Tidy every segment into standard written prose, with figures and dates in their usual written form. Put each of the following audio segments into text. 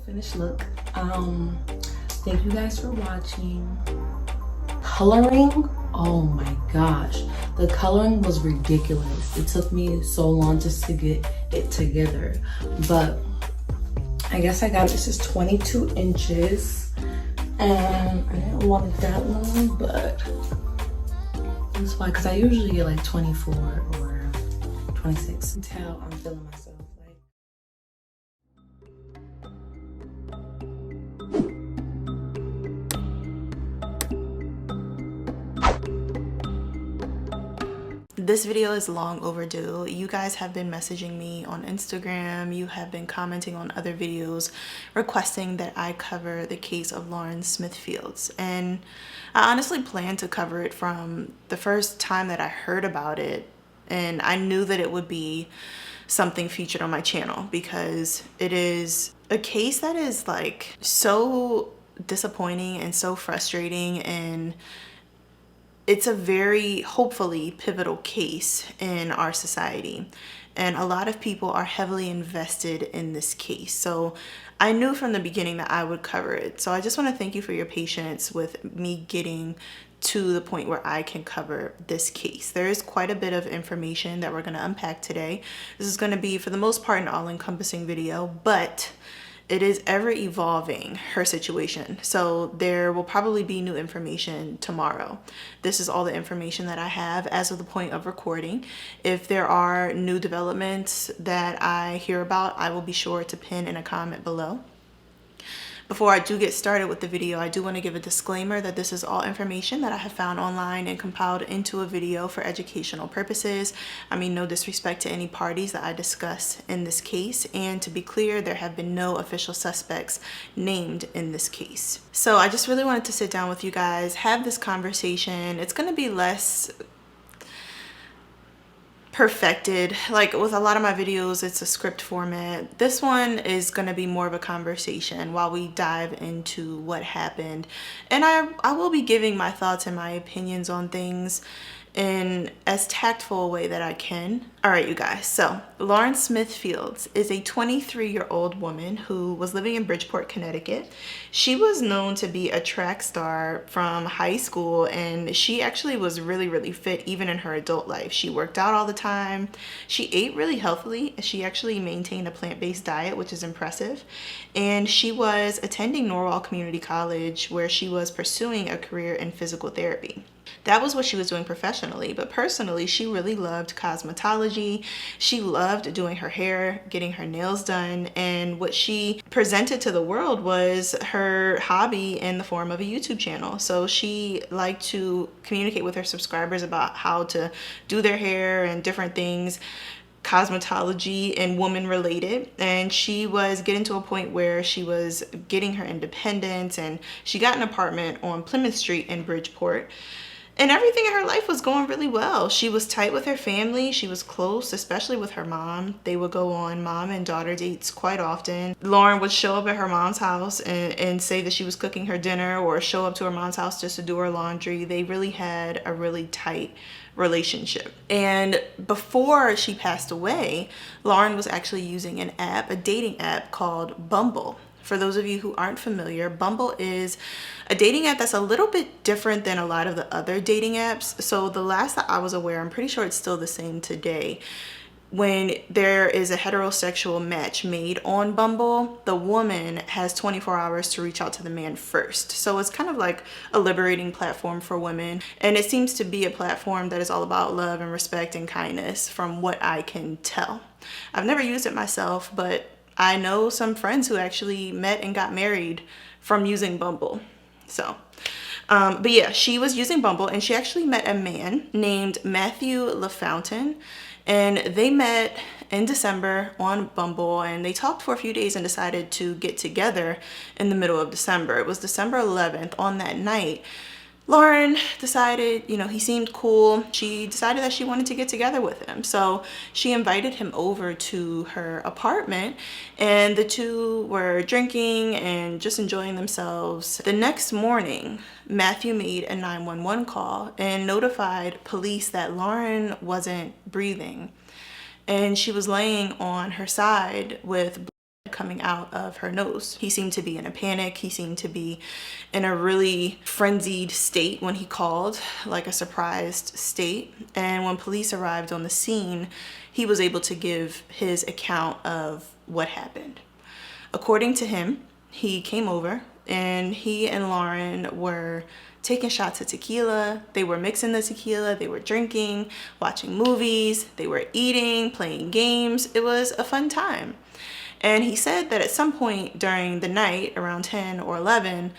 finished look. Thank you guys for watching. Coloring, oh my gosh, the coloring was ridiculous. It took me so long just to get it together, but I guess I got this is 22 inches and I didn't want it that long, but that's why, because I usually get like 24 or 26 until I'm feeling myself. This video is long overdue. You guys have been messaging me on Instagram. You have been commenting on other videos requesting that I cover the case of Lauren Smithfields. And I honestly planned to cover it from the first time that I heard about it. And I knew that it would be something featured on my channel because it is a case that is like so disappointing and so frustrating, and it's a very, hopefully, pivotal case in our society. And a lot of people are heavily invested in this case. So I knew from the beginning that I would cover it. So I just want to thank you for your patience with me getting to the point where I can cover this case. There is quite a bit of information that we're going to unpack today. This is going to be, for the most part, an all-encompassing video, but it is ever evolving, her situation. So there will probably be new information tomorrow. This is all the information that I have as of the point of recording. If there are new developments that I hear about, I will be sure to pin in a comment below. Before I do get started with the video, I do want to give a disclaimer that this is all information that I have found online and compiled into a video for educational purposes. I mean, no disrespect to any parties that I discuss in this case. And to be clear, there have been no official suspects named in this case. So I just really wanted to sit down with you guys, have this conversation. It's going to be less perfected. Like with a lot of my videos, it's a script format. This one is going to be more of a conversation while we dive into what happened. And I will be giving my thoughts and my opinions on things in as tactful a way that I can. All right, you guys. So Lauren Smithfields is a 23-year-old woman who was living in Bridgeport, Connecticut. She was known to be a track star from high school, and she actually was really, really fit even in her adult life. She worked out all the time. She ate really healthily. She actually maintained a plant-based diet, which is impressive. And she was attending Norwalk Community College, where she was pursuing a career in physical therapy. That was what she was doing professionally, but personally, she really loved cosmetology. She loved doing her hair, getting her nails done, and what she presented to the world was her hobby in the form of a YouTube channel. So she liked to communicate with her subscribers about how to do their hair and different things, cosmetology and woman related. And she was getting to a point where she was getting her independence, and she got an apartment on Plymouth Street in Bridgeport. And everything in her life was going really well. She was tight with her family. She was close, especially with her mom. They would go on mom and daughter dates quite often. Lauren would show up at her mom's house and say that she was cooking her dinner, or show up to her mom's house just to do her laundry. They really had a really tight relationship. And before she passed away, Lauren was actually using an app, a dating app called Bumble. For those of you who aren't familiar, Bumble is a dating app that's a little bit different than a lot of the other dating apps. So the last that I was aware, I'm pretty sure it's still the same today. When there is a heterosexual match made on Bumble, the woman has 24 hours to reach out to the man first. So it's kind of like a liberating platform for women. And it seems to be a platform that is all about love and respect and kindness, from what I can tell. I've never used it myself, but I know some friends who actually met and got married from using Bumble. So, but yeah, she was using Bumble, and she actually met a man named Matthew LaFountain, and they met in December on Bumble, and they talked for a few days and decided to get together in the middle of December. It was December 11th. On that night, Lauren decided, he seemed cool. She decided that she wanted to get together with him. So she invited him over to her apartment, and the two were drinking and just enjoying themselves. The next morning, Matthew made a 911 call and notified police that Lauren wasn't breathing, and she was laying on her side with coming out of her nose. He seemed to be in a panic. He seemed to be in a really frenzied state when he called, like a surprised state. And when police arrived on the scene, he was able to give his account of what happened. According to him, he came over and he and Lauren were taking shots of tequila. They were mixing the tequila, they were drinking, watching movies, they were eating, playing games. It was a fun time. And he said that at some point during the night, around 10 or 11,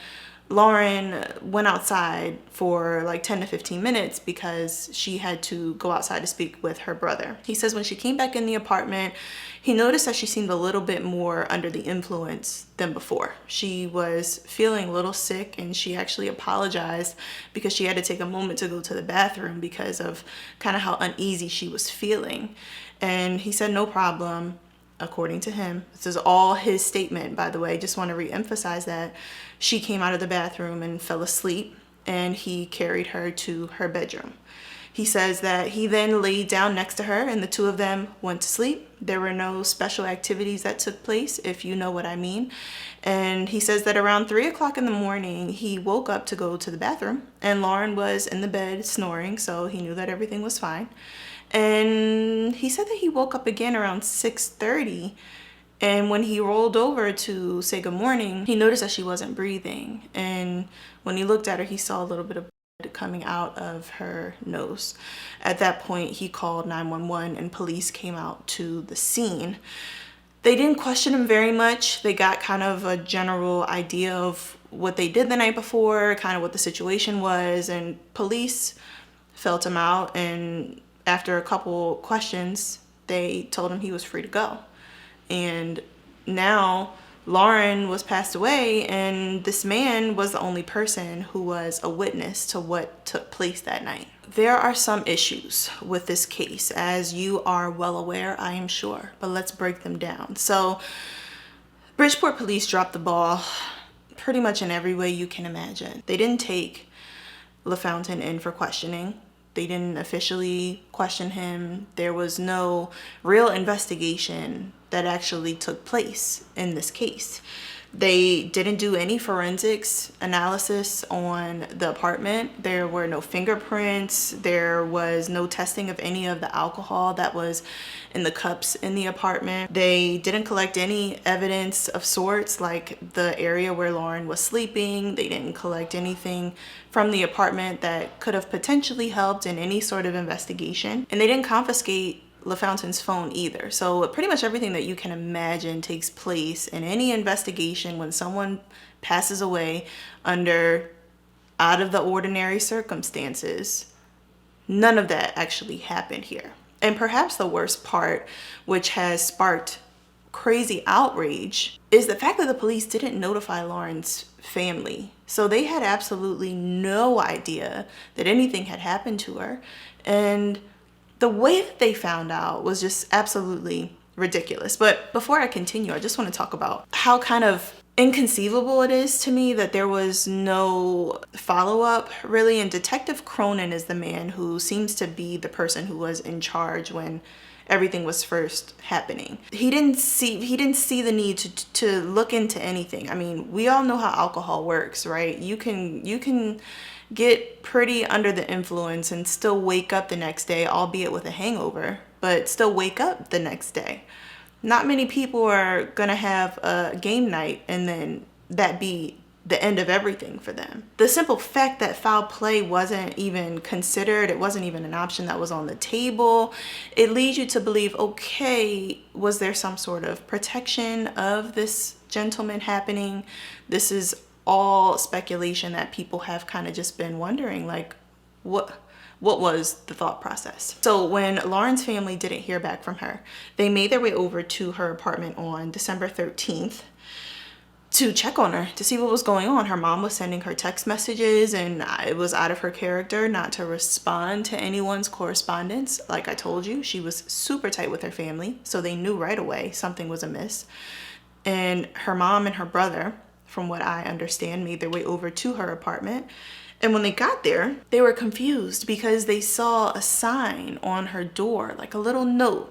Lauren went outside for like 10 to 15 minutes because she had to go outside to speak with her brother. He says when she came back in the apartment, he noticed that she seemed a little bit more under the influence than before. She was feeling a little sick, and she actually apologized because she had to take a moment to go to the bathroom because of kind of how uneasy she was feeling. And he said, no problem. According to him, this is all his statement, by the way, just want to re-emphasize that. She came out of the bathroom and fell asleep, and he carried her to her bedroom. He says that he then laid down next to her and the two of them went to sleep. There were no special activities that took place, if you know what I mean. And he says that around 3 o'clock in the morning, he woke up to go to the bathroom, and Lauren was in the bed snoring, so he knew that everything was fine. And he said that he woke up again around 6:30, and when he rolled over to say good morning, he noticed that she wasn't breathing. And when he looked at her, he saw a little bit of blood coming out of her nose. At that point, he called 911 and police came out to the scene. They didn't question him very much. They got kind of a general idea of what they did the night before, kind of what the situation was, and police felt him out, and after a couple questions, they told him he was free to go. And now Lauren was passed away, and this man was the only person who was a witness to what took place that night. There are some issues with this case, as you are well aware, I am sure, but let's break them down. So Bridgeport police dropped the ball pretty much in every way you can imagine. They didn't take LaFountain in for questioning. They didn't officially question him. There was no real investigation that actually took place in this case. They didn't do any forensics analysis on the apartment. There were no fingerprints. There was no testing of any of the alcohol that was in the cups in the apartment. They didn't collect any evidence of sorts, like the area where Lauren was sleeping. They didn't collect anything from the apartment that could have potentially helped in any sort of investigation. And they didn't confiscate LaFountain's phone either. So pretty much everything that you can imagine takes place in any investigation when someone passes away under out of the ordinary circumstances. None of that actually happened here. And perhaps the worst part, which has sparked crazy outrage, is the fact that the police didn't notify Lauren's family. So they had absolutely no idea that anything had happened to her. And the way that they found out was just absolutely ridiculous. But before I continue, I just want to talk about how kind of inconceivable it is to me that there was no follow-up really. And Detective Cronin is the man who seems to be the person who was in charge when everything was first happening. He didn't see the need to look into anything. I mean, we all know how alcohol works, right? You can get pretty under the influence and still wake up the next day, albeit with a hangover, but still wake up the next day. Not many people are gonna have a game night and then that be the end of everything for them. The simple fact that foul play wasn't even considered, it wasn't even an option that was on the table, it leads you to believe, okay, was there some sort of protection of this gentleman happening? This is all speculation that people have kind of just been wondering, like, what was the thought process? So when Lauren's family didn't hear back from her, they made their way over to her apartment on December 13th to check on her, to see what was going on. Her mom was sending her text messages, and it was out of her character not to respond to anyone's correspondence. Like I told you, she was super tight with her family, so they knew right away something was amiss. And her mom and her brother, from what I understand, made their way over to her apartment. And when they got there, they were confused because they saw a sign on her door, like a little note.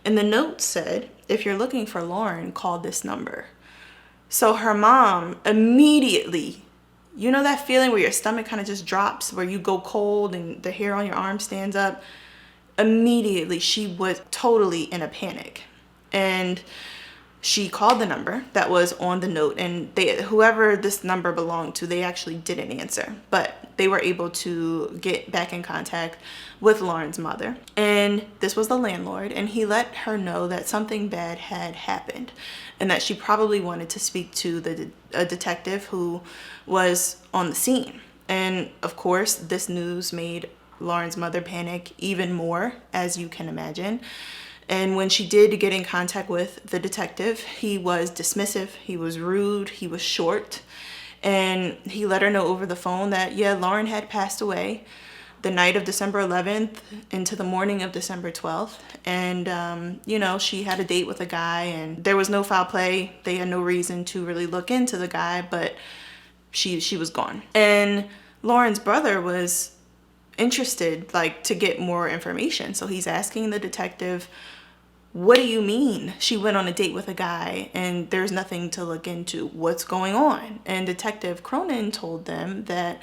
And the note said, if you're looking for Lauren, call this number. So her mom immediately, you know that feeling where your stomach kind of just drops, where you go cold and the hair on your arm stands up? Immediately, she was totally in a panic. And she called the number that was on the note, and whoever this number belonged to, they actually didn't answer, but they were able to get back in contact with Lauren's mother. And this was the landlord, and he let her know that something bad had happened and that she probably wanted to speak to a detective who was on the scene. And of course, this news made Lauren's mother panic even more, as you can imagine. And when she did get in contact with the detective, he was dismissive, he was rude, he was short, and he let her know over the phone that, yeah, Lauren had passed away the night of December 11th into the morning of December 12th. And, you know, she had a date with a guy, and there was no foul play. They had no reason to really look into the guy, but she was gone. And Lauren's brother was interested, like, to get more information. So he's asking the detective, what do you mean she went on a date with a guy and there's nothing to look into? What's going on? And Detective Cronin told them that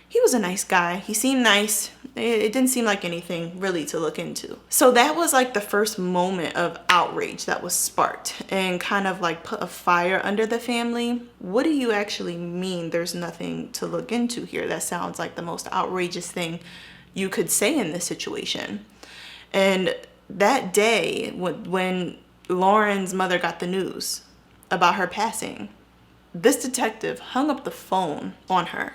he was a nice guy. He seemed nice. It didn't seem like anything really to look into. So that was like the first moment of outrage that was sparked and kind of like put a fire under the family. What do you actually mean there's nothing to look into here? That sounds like the most outrageous thing you could say in this situation. And that day, when Lauren's mother got the news about her passing, this detective hung up the phone on her.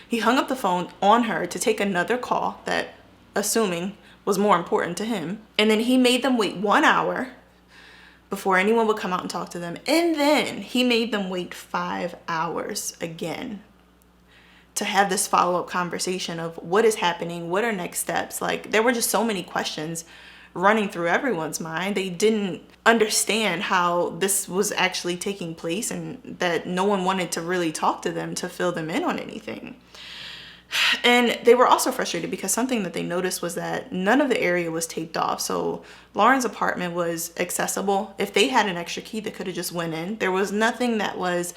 He hung up the phone on her to take another call that, assuming, was more important to him. And then he made them wait 1 hour before anyone would come out and talk to them. And then he made them wait 5 hours again to have this follow-up conversation of what is happening, what are next steps. Like, there were just so many questions running through everyone's mind. They didn't understand how this was actually taking place and that no one wanted to really talk to them to fill them in on anything. And they were also frustrated because something that they noticed was that none of the area was taped off. So Lauren's apartment was accessible. If they had an extra key, they could have just went in. There was nothing that was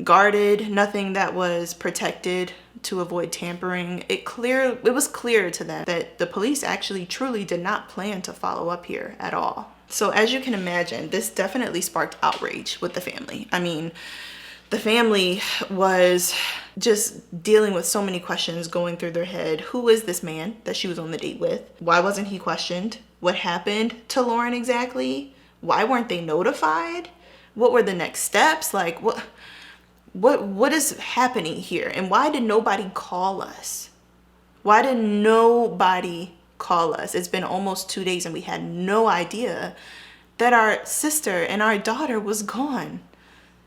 guarded, nothing that was protected to avoid tampering. It was clear to them that the police actually truly did not plan to follow up here at all. So as you can imagine, this definitely sparked outrage with the family. I mean, the family was just dealing with so many questions going through their head. Who is this man that she was on the date with? Why wasn't he questioned? What happened to Lauren exactly? Why weren't they notified? What were the next steps? Like, what is happening here? And why did nobody call us? Why did nobody call us? It's been almost 2 days and we had no idea that our sister and our daughter was gone.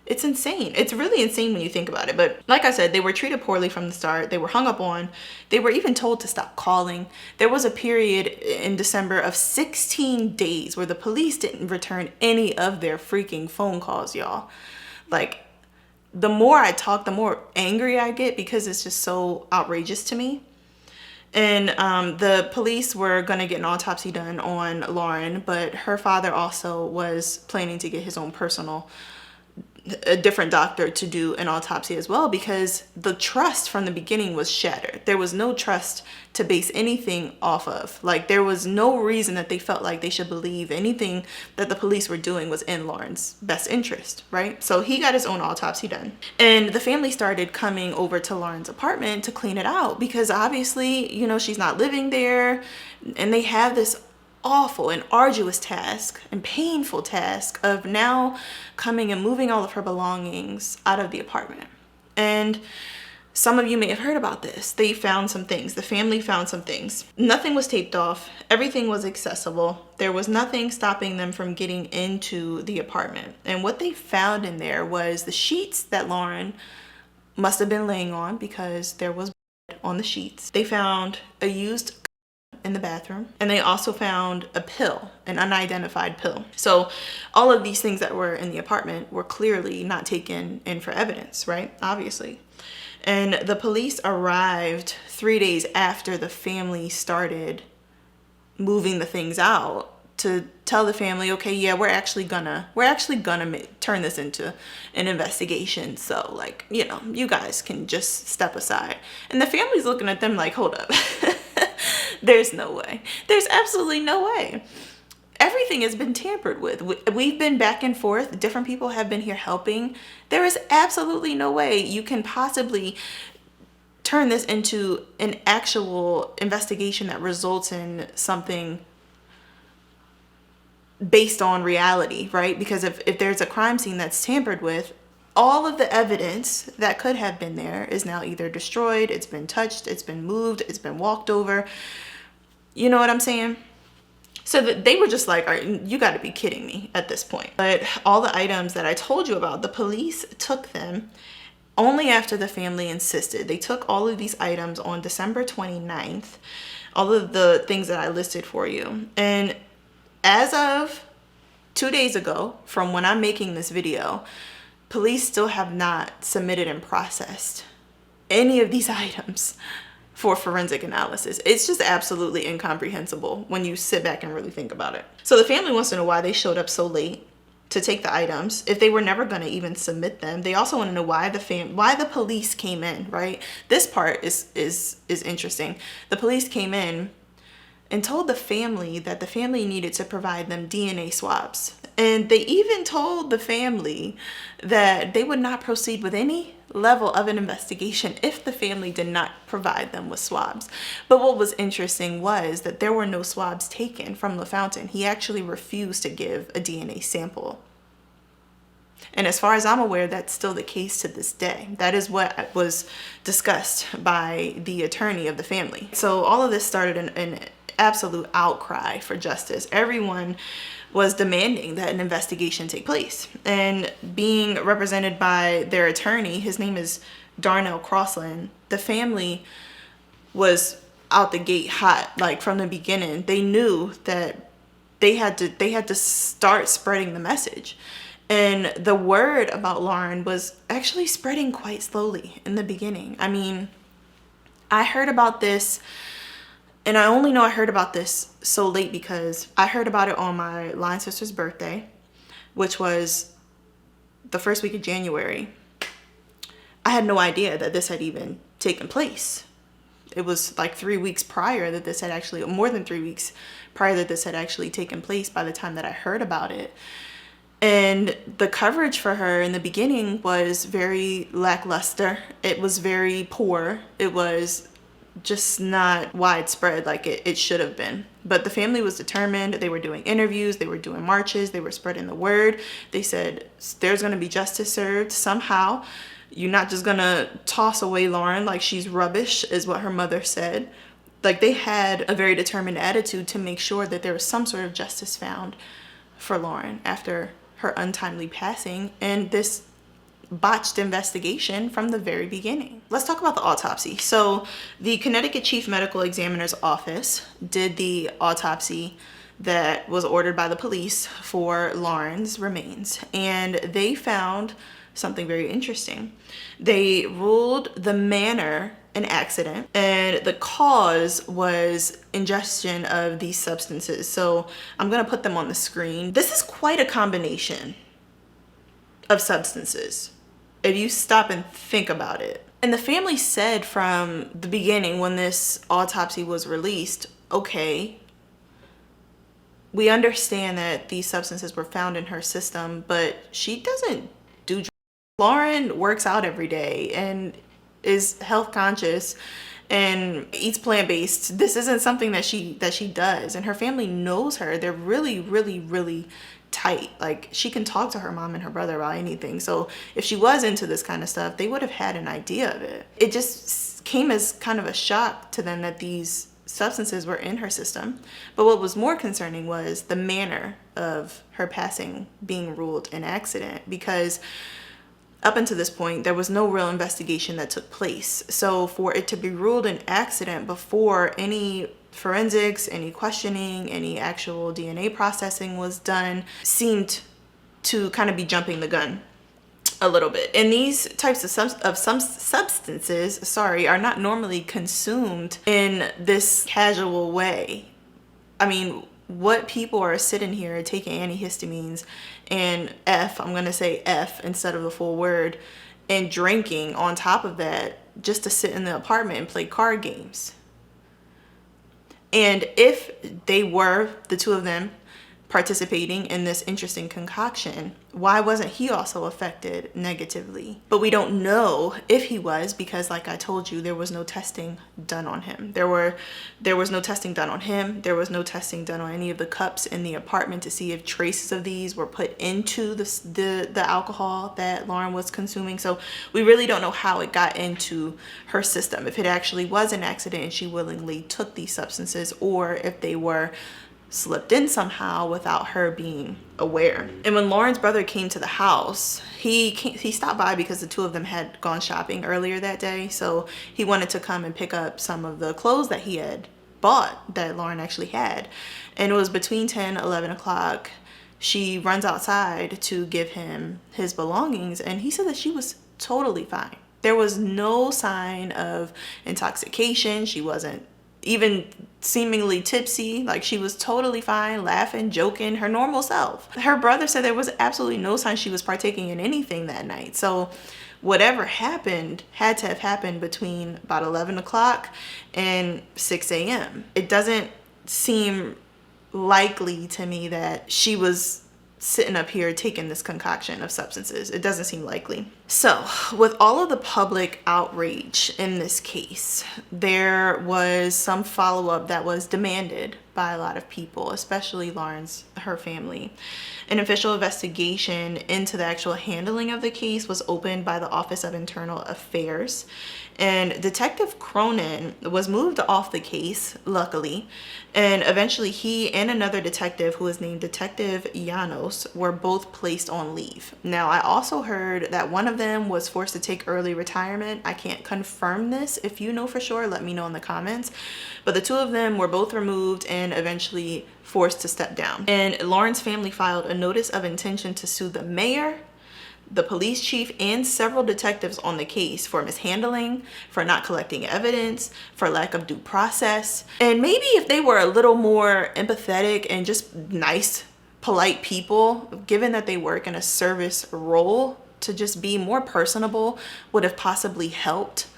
It's insane. It's really insane when you think about it. But like I said, they were treated poorly from the start. They were hung up on. They were even told to stop calling. There was a period in December of 16 days where the police didn't return any of their freaking phone calls, y'all. Like, the more I talk, the more angry I get because it's just so outrageous to me. And the police were going to get an autopsy done on Lauren, but her father also was planning to get his own a different doctor to do an autopsy as well, because the trust from the beginning was shattered. There was no trust to base anything off of. Like, there was no reason that they felt like they should believe anything that the police were doing was in Lauren's best interest, right? So he got his own autopsy done. And the family started coming over to Lauren's apartment to clean it out because obviously, you know, she's not living there. And they have this awful and arduous task and painful task of now coming and moving all of her belongings out of the apartment. And some of you may have heard about this. They found some things. The family found some things. Nothing was taped off. Everything was accessible. There was nothing stopping them from getting into the apartment. And what they found in there was the sheets that Lauren must have been laying on because there was blood on the sheets. They found a used in the bathroom, and they also found a pill, an unidentified pill. So all of these things that were in the apartment were clearly not taken in for evidence, right? Obviously. And the police arrived 3 days after the family started moving the things out to tell the family, okay, yeah, we're actually gonna turn this into an investigation. So like, you know, you guys can just step aside. And the family's looking at them like, hold up. There's no way. There's absolutely no way. Everything has been tampered with. We've been back and forth. Different people have been here helping. There is absolutely no way you can possibly turn this into an actual investigation that results in something based on reality, right? Because if there's a crime scene that's tampered with, all of the evidence that could have been there is now either destroyed, it's been touched, it's been moved, it's been walked over. You know what I'm saying? So that they were just like, all right, you got to be kidding me at this point. But all the items that I told you about, the police took them only after the family insisted. They took all of these items on December 29th, all of the things that I listed for you. And as of 2 days ago, from when I'm making this video, police still have not submitted and processed any of these items for forensic analysis. It's just absolutely incomprehensible when you sit back and really think about it. So the family wants to know why they showed up so late to take the items if they were never going to even submit them. They also want to know why the police came in, right? This part is interesting. The police came in and told the family that the family needed to provide them DNA swabs. And they even told the family that they would not proceed with any level of an investigation if the family did not provide them with swabs. But what was interesting was that there were no swabs taken from LaFountain. He actually refused to give a DNA sample. And as far as I'm aware, that's still the case to this day. That is what was discussed by the attorney of the family. So all of this started an absolute outcry for justice. Everyone was demanding that an investigation take place. And being represented by their attorney, his name is Darnell Crossland, the family was out the gate hot. Like from the beginning, they knew that they had to start spreading the message. And the word about Lauren was actually spreading quite slowly in the beginning. I mean, I heard about this, and I only know I heard about this so late because I heard about it on my line sister's birthday, which was the first week of January. I had no idea that this had even taken place. It was like 3 weeks prior that this had actually, more than 3 weeks prior that this had actually taken place by the time that I heard about it. And the coverage for her in the beginning was very lackluster. It was very poor. It was just not widespread like it should have been. But the family was determined. They were doing interviews, they were doing marches, they were spreading the word. They said there's going to be justice served somehow. You're not just going to toss away Lauren like she's rubbish, is what her mother said. Like, they had a very determined attitude to make sure that there was some sort of justice found for Lauren after her untimely passing and this botched investigation from the very beginning. Let's talk about the autopsy. So the Connecticut Chief Medical Examiner's Office did the autopsy that was ordered by the police for Lauren's remains, and they found something very interesting. They ruled the manner an accident, and the cause was ingestion of these substances. So I'm gonna put them on the screen. This is quite a combination of substances if you stop and think about it. And the family said from the beginning when this autopsy was released, okay, we understand that these substances were found in her system, but she doesn't do drugs. Lauren works out every day and is health conscious and eats plant-based. This isn't something that she does, and her family knows her. They're really, really, really tight. Like, she can talk to her mom and her brother about anything. So if she was into this kind of stuff, they would have had an idea of it. It just came as kind of a shock to them that these substances were in her system. But what was more concerning was the manner of her passing being ruled an accident, because up until this point, there was no real investigation that took place. So for it to be ruled an accident before any forensics, any questioning, any actual DNA processing was done, seemed to kind of be jumping the gun a little bit. And these types of some substances, are not normally consumed in this casual way. I mean, what people are sitting here taking antihistamines and I'm going to say F instead of the full word, and drinking on top of that just to sit in the apartment and play card games. And if they were, the two of them, participating in this interesting concoction, why wasn't he also affected negatively? But we don't know if he was, because like I told you, there was no testing done on him. There was no testing done on him. There was no testing done on any of the cups in the apartment to see if traces of these were put into the alcohol that Lauren was consuming. So we really don't know how it got into her system, if it actually was an accident and she willingly took these substances, or if they were slipped in somehow without her being aware. And when Lauren's brother came to the house, he stopped by because the two of them had gone shopping earlier that day. So he wanted to come and pick up some of the clothes that he had bought that Lauren actually had. And it was between 10, 11 o'clock. She runs outside to give him his belongings, and he said that she was totally fine. There was no sign of intoxication. She wasn't even seemingly tipsy. Like, she was totally fine, laughing, joking, her normal self. Her brother said there was absolutely no sign she was partaking in anything that night. So whatever happened had to have happened between about 11 o'clock and 6 a.m. It doesn't seem likely to me that she was sitting up here taking this concoction of substances. It doesn't seem likely. So with all of the public outrage in this case, there was some follow-up that was demanded by a lot of people, especially her family. An official investigation into the actual handling of the case was opened by the Office of Internal Affairs, and Detective Cronin was moved off the case, luckily, and eventually he and another detective, who was named Detective Llanos, were both placed on leave. Now, I also heard that one of them was forced to take early retirement. I can't confirm this. If you know for sure, let me know in the comments. But the two of them were both removed and eventually forced to step down. And Lauren's family filed a notice of intention to sue the mayor, the police chief, and several detectives on the case for mishandling, for not collecting evidence, for lack of due process. And maybe if they were a little more empathetic and just nice, polite people, given that they work in a service role, to just be more personable would have possibly helped.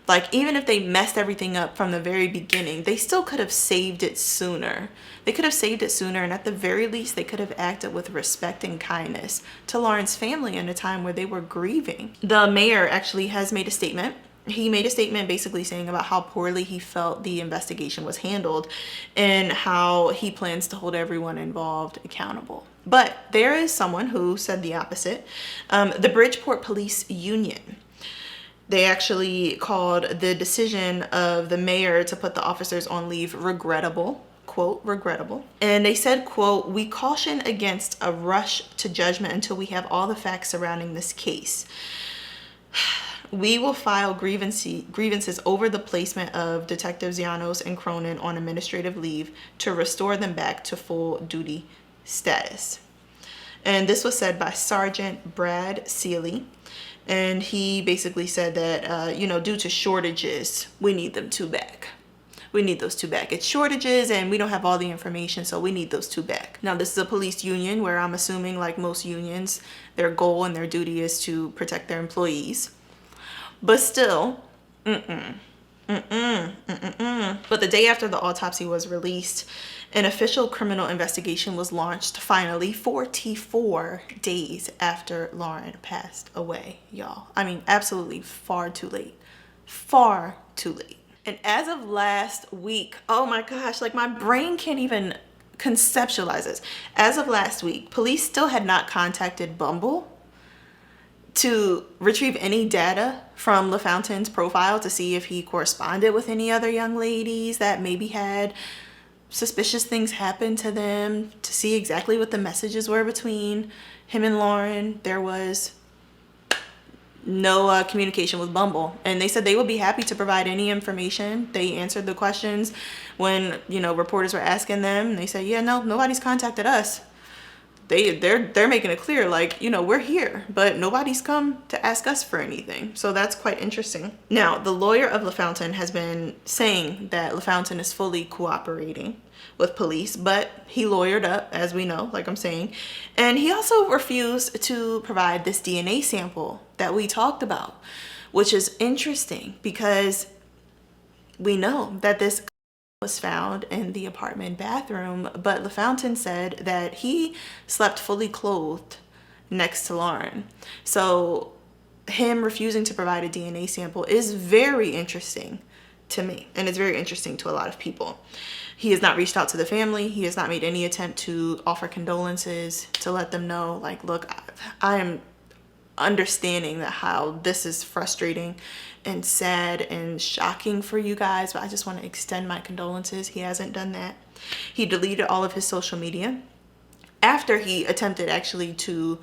Like, even if they messed everything up from the very beginning, they still could have saved it sooner. They could have saved it sooner, and at the very least, they could have acted with respect and kindness to Lauren's family in a time where they were grieving. The mayor actually has made a statement. He made a statement basically saying about how poorly he felt the investigation was handled and how he plans to hold everyone involved accountable. But there is someone who said the opposite. The Bridgeport Police Union. They actually called the decision of the mayor to put the officers on leave regrettable, quote, regrettable. And they said, quote, "We caution against a rush to judgment until we have all the facts surrounding this case. We will file grievances over the placement of Detectives Llanos and Cronin on administrative leave to restore them back to full duty status." And this was said by Sergeant Brad Seeley. And he basically said that, due to shortages, we need them two back. We need those two back. It's shortages and we don't have all the information, so we need those two back. Now, this is a police union where I'm assuming, like most unions, their goal and their duty is to protect their employees. But still, But the day after the autopsy was released, an official criminal investigation was launched, finally, 44 days after Lauren passed away, y'all. I mean, absolutely far too late. Far too late. And as of last week, oh my gosh, like my brain can't even conceptualize this. As of last week, police still had not contacted Bumble to retrieve any data from LaFontaine's profile to see if he corresponded with any other young ladies that maybe had suspicious things happen to them, to see exactly what the messages were between him and Lauren. There was no communication with Bumble, and they said they would be happy to provide any information. They answered the questions when reporters were asking them. They said, yeah, no, nobody's contacted us. they're making it clear, like, you know, we're here, but nobody's come to ask us for anything. So that's quite interesting. Now, the lawyer of LaFountain has been saying that LaFountain is fully cooperating with police, but he lawyered up, as we know, like I'm saying, and he also refused to provide this DNA sample that we talked about, which is interesting because we know that this was found in the apartment bathroom, but LaFountain said that he slept fully clothed next to Lauren. So him refusing to provide a DNA sample is very interesting to me, and it's very interesting to a lot of people. He has not reached out to the family. He has not made any attempt to offer condolences, to let them know, like, look, I am understanding that how this is frustrating and sad and shocking for you guys, but I just want to extend my condolences. He hasn't done that. He deleted all of his social media after he attempted actually to,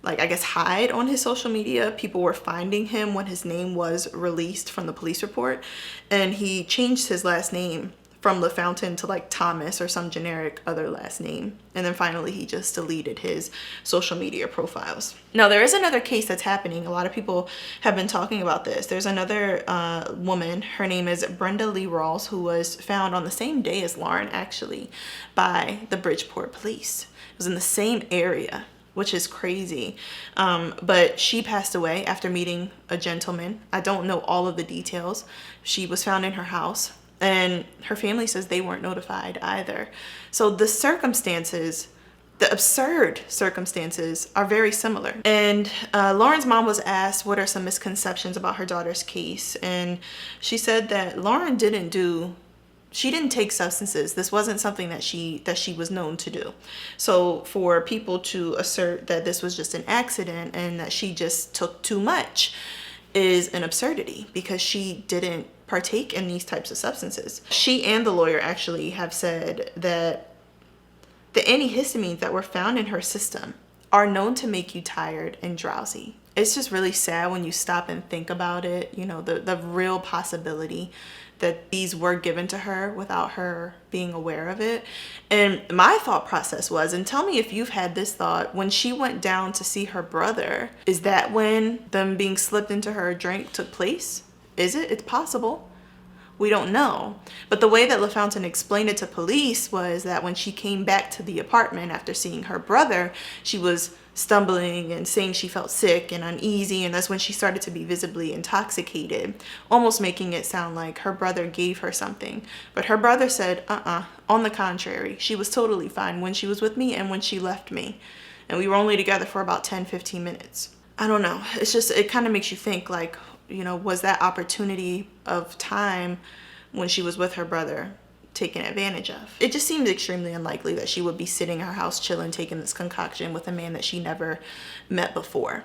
like, I guess, hide on his social media. People were finding him when his name was released from the police report, and he changed his last name from LaFountain to like Thomas or some generic other last name. And then finally he just deleted his social media profiles. Now there is another case that's happening. A lot of people have been talking about this. There's another woman, her name is Brenda Lee Rawls, who was found on the same day as Lauren, actually, by the Bridgeport police. It was in the same area, which is crazy. But she passed away after meeting a gentleman. I don't know all of the details. She was found in her house, and her family says they weren't notified either. So the circumstances, the absurd circumstances, are very similar. And Lauren's mom was asked what are some misconceptions about her daughter's case, and she said that Lauren didn't take substances. This wasn't something that she was known to do. So for people to assert that this was just an accident and that she just took too much is an absurdity, because she didn't partake in these types of substances. She and the lawyer actually have said that the antihistamines that were found in her system are known to make you tired and drowsy. It's just really sad when you stop and think about it, you know, the real possibility that these were given to her without her being aware of it. And my thought process was, and tell me if you've had this thought, when she went down to see her brother, is that when them being slipped into her drink took place? Is it? It's possible. We don't know. But the way that LaFountain explained it to police was that when she came back to the apartment after seeing her brother, she was stumbling and saying she felt sick and uneasy, and that's when she started to be visibly intoxicated, almost making it sound like her brother gave her something. But her brother said, on the contrary, she was totally fine when she was with me and when she left me. And we were only together for about 10-15 minutes. I don't know. It's just, it kind of makes you think, like, you know, was that opportunity of time when she was with her brother taken advantage of? It just seems extremely unlikely that she would be sitting in her house chilling, taking this concoction with a man that she never met before.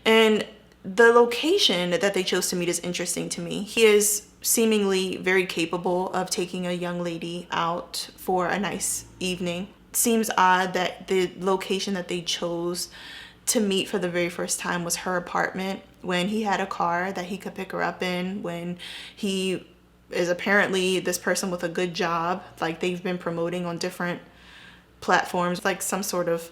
And the location that they chose to meet is interesting to me. He is seemingly very capable of taking a young lady out for a nice evening. It seems odd that the location that they chose to meet for the very first time was her apartment, when he had a car that he could pick her up in, when he is apparently this person with a good job, like they've been promoting on different platforms, like some sort of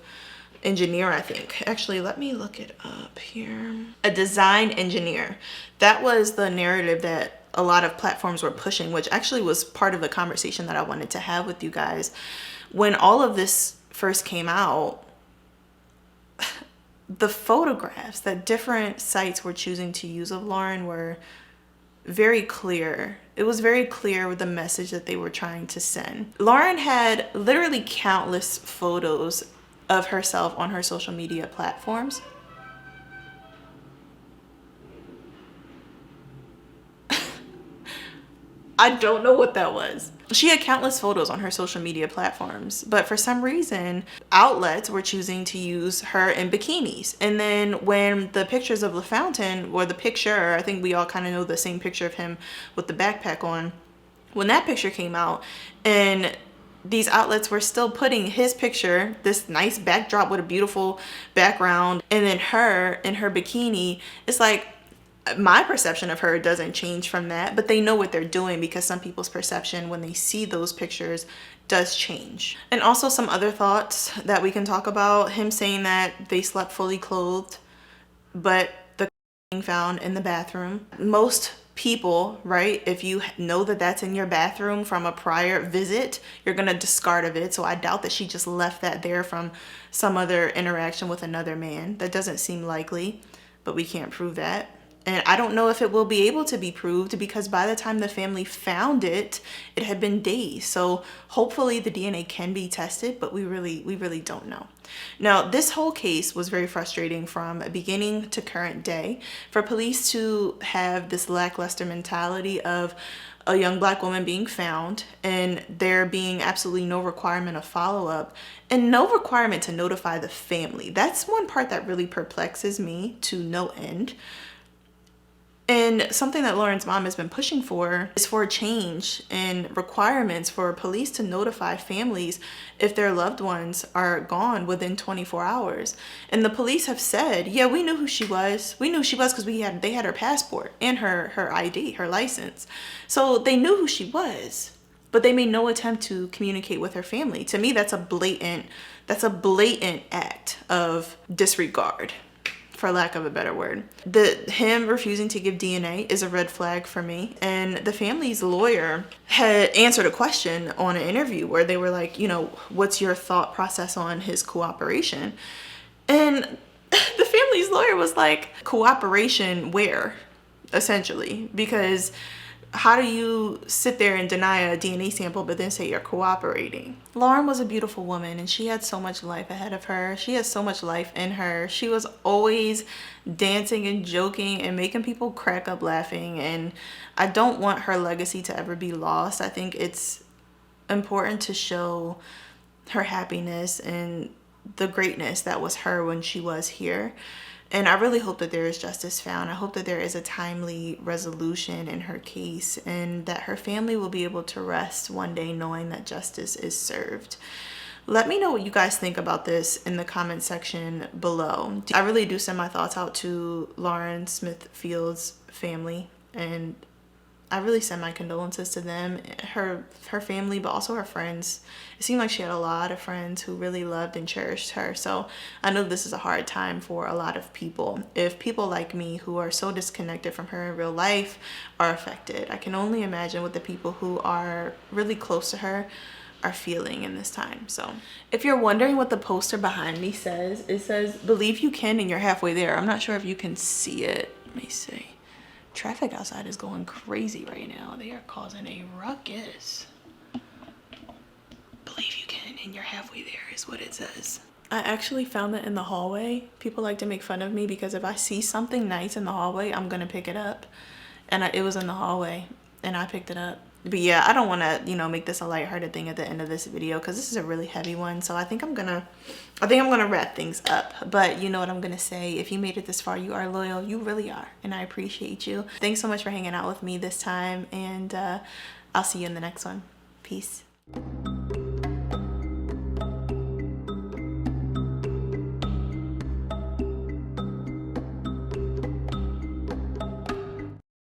engineer, I think. Actually, let me look it up here. A design engineer. That was the narrative that a lot of platforms were pushing, which actually was part of the conversation that I wanted to have with you guys. When all of this first came out, the photographs that different sites were choosing to use of Lauren were very clear. It was very clear with the message that they were trying to send. Lauren had literally countless photos of herself on her social media platforms. I don't know what that was. She had countless photos on her social media platforms, but for some reason, outlets were choosing to use her in bikinis. And then when the pictures of LaFountain, or the picture, I think we all kind of know the same picture of him with the backpack on, when that picture came out, and these outlets were still putting his picture, this nice backdrop with a beautiful background, and then her in her bikini, it's like, My perception of her doesn't change from that, but they know what they're doing because some people's perception when they see those pictures does change. And also some other thoughts that we can talk about. Him saying that they slept fully clothed, but the being found in the bathroom. Most people, right, if you know that that's in your bathroom from a prior visit, you're gonna discard of it. So I doubt that she just left that there from some other interaction with another man. That doesn't seem likely, but we can't prove that. And I don't know if it will be able to be proved because by the time the family found it, it had been days. So hopefully the DNA can be tested, but we really don't know. Now, this whole case was very frustrating from beginning to current day. For police to have this lackluster mentality of a young Black woman being found and there being absolutely no requirement of follow-up and no requirement to notify the family. That's one part that really perplexes me to no end. And something that Lauren's mom has been pushing for is for a change in requirements for police to notify families if their loved ones are gone within 24 hours. And the police have said, yeah, we knew who she was. We knew she was because they had her passport and her ID, her license. So they knew who she was, but they made no attempt to communicate with her family. To me, that's a blatant act of disregard, for lack of a better word. Him refusing to give DNA is a red flag for me. And the family's lawyer had answered a question on an interview where they were like, you know, what's your thought process on his cooperation? And the family's lawyer was like, cooperation where? Essentially, because how do you sit there and deny a DNA sample but then say you're cooperating? Lauren was a beautiful woman and she had so much life ahead of her. She has so much life in her. She was always dancing and joking and making people crack up laughing, and I don't want her legacy to ever be lost. I think it's important to show her happiness and the greatness that was her when she was here. And I really hope that there is justice found. I hope that there is a timely resolution in her case and that her family will be able to rest one day knowing that justice is served. Let me know what you guys think about this in the comment section below. I really do send my thoughts out to Lauren Smithfield's family, and I really send my condolences to them, her family, but also her friends. It seemed like she had a lot of friends who really loved and cherished her. So I know this is a hard time for a lot of people. If people like me who are so disconnected from her in real life are affected, I can only imagine what the people who are really close to her are feeling in this time. So if you're wondering what the poster behind me says, it says, "Believe you can and you're halfway there." I'm not sure if you can see it. Let me see. Traffic outside is going crazy right now. They are causing a ruckus. Believe you can and you're halfway there is what it says. I actually found that in the hallway. People like to make fun of me because if I see something nice in the hallway, I'm gonna pick it up. And it was in the hallway and I picked it up. But yeah, I don't want to, you know, make this a lighthearted thing at the end of this video because this is a really heavy one. So I think I'm gonna wrap things up. But you know what I'm gonna say, if you made it this far, you are loyal. You really are, and I appreciate you. Thanks so much for hanging out with me this time, and I'll see you in the next one. Peace.